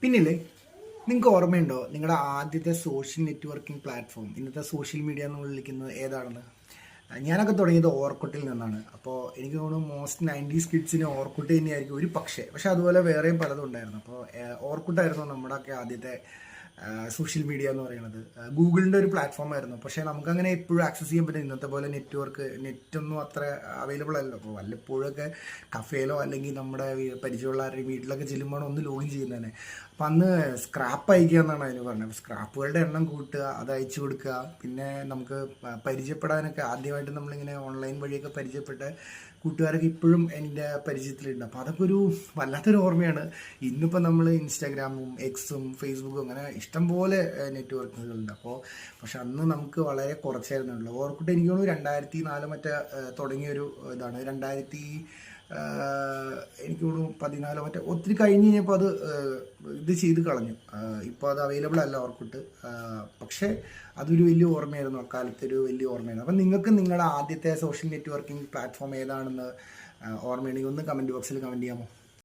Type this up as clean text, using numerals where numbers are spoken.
പിന്നില്ലേ, നിങ്ങൾക്ക് ഓർമ്മയുണ്ടോ നിങ്ങളുടെ ആദ്യത്തെ സോഷ്യൽ നെറ്റ്വർക്കിംഗ് പ്ലാറ്റ്ഫോം, ഇന്നത്തെ സോഷ്യൽ മീഡിയ എന്ന് വിളിക്കുന്നത് ഏതാണെന്ന്? ഞാനൊക്കെ തുടങ്ങിയത് ഓർക്കുട്ടിൽ നിന്നാണ്. അപ്പോൾ എനിക്ക് തോന്നുന്നു മോസ്റ്റ് 90s കിഡ്സിന് ഓർക്കുട്ട് തന്നെയായിരിക്കും ഒരു പക്ഷേ അതുപോലെ വേറെയും പലതും ഉണ്ടായിരുന്നു. അപ്പോൾ ഓർക്കുട്ടായിരുന്നു നമ്മുടെയൊക്കെ ആദ്യത്തെ സോഷ്യൽ മീഡിയ എന്ന് പറയുന്നത്. ഗൂഗിളിൻ്റെ ഒരു പ്ലാറ്റ്ഫോം ആയിരുന്നു. പക്ഷേ നമുക്കങ്ങനെ എപ്പോഴും ആക്സസ് ചെയ്യാൻ പറ്റും. ഇന്നത്തെ പോലെ നെറ്റൊന്നും അത്ര അവൈലബിൾ അല്ലല്ലോ. അപ്പോൾ വല്ലപ്പോഴൊക്കെ കഫേയിലോ അല്ലെങ്കിൽ നമ്മുടെ പരിചയമുള്ള ആരുടെയും വീട്ടിലൊക്കെ ചെല്ലുമ്പോൾ ഒന്ന് ലോഗിൻ ചെയ്യുന്നതന്നെ. അപ്പം അന്ന് സ്ക്രാപ്പ് അയക്കുക എന്നാണ് അതിന് പറഞ്ഞത്. സ്ക്രാപ്പുകളുടെ എണ്ണം കൂട്ടുക, അത് അയച്ചു കൊടുക്കുക. പിന്നെ നമുക്ക് പരിചയപ്പെടാനൊക്കെ ആദ്യമായിട്ട് നമ്മളിങ്ങനെ ഓൺലൈൻ വഴിയൊക്കെ പരിചയപ്പെട്ട കൂട്ടുകാരൊക്കെ ഇപ്പോഴും എൻ്റെ പരിചയത്തിലുണ്ട്. അപ്പോൾ അതൊക്കെ ഒരു വല്ലാത്തൊരു ഓർമ്മയാണ്. ഇന്നിപ്പോൾ നമ്മൾ ഇൻസ്റ്റാഗ്രാമും എക്സും ഫേസ്ബുക്കും അങ്ങനെ ഇഷ്ടംപോലെ നെറ്റ്വർക്കുകളുണ്ട്. പക്ഷെ അന്ന് നമുക്ക് വളരെ കുറച്ചായിരുന്നുള്ളൂ. ഓർക്കുട്ട് എനിക്ക് തോന്നുന്നു 2004 മറ്റേ തുടങ്ങിയൊരു ഇതാണ്. എനിക്ക് തോന്നുന്നു 14 മറ്റേ ഒത്തിരി കഴിഞ്ഞ് കഴിഞ്ഞപ്പോൾ അത് ഇത് ചെയ്ത് കളഞ്ഞു. ഇപ്പോൾ അത് അവൈലബിൾ അല്ല ഓർക്കുട്ട്. പക്ഷേ അതൊരു വലിയ ഓർമ്മയായിരുന്നു, അക്കാലത്ത് ഒരു വലിയ ഓർമ്മയായിരുന്നു. അപ്പം നിങ്ങൾക്ക് നിങ്ങളുടെ ആദ്യത്തെ സോഷ്യൽ നെറ്റ്വർക്കിംഗ് പ്ലാറ്റ്ഫോം ഏതാണെന്ന് ഓർമ്മയുണ്ടെങ്കിൽ ഒന്ന് കമൻറ്റ് ബോക്സിൽ കമൻറ്റ് ചെയ്യാമോ?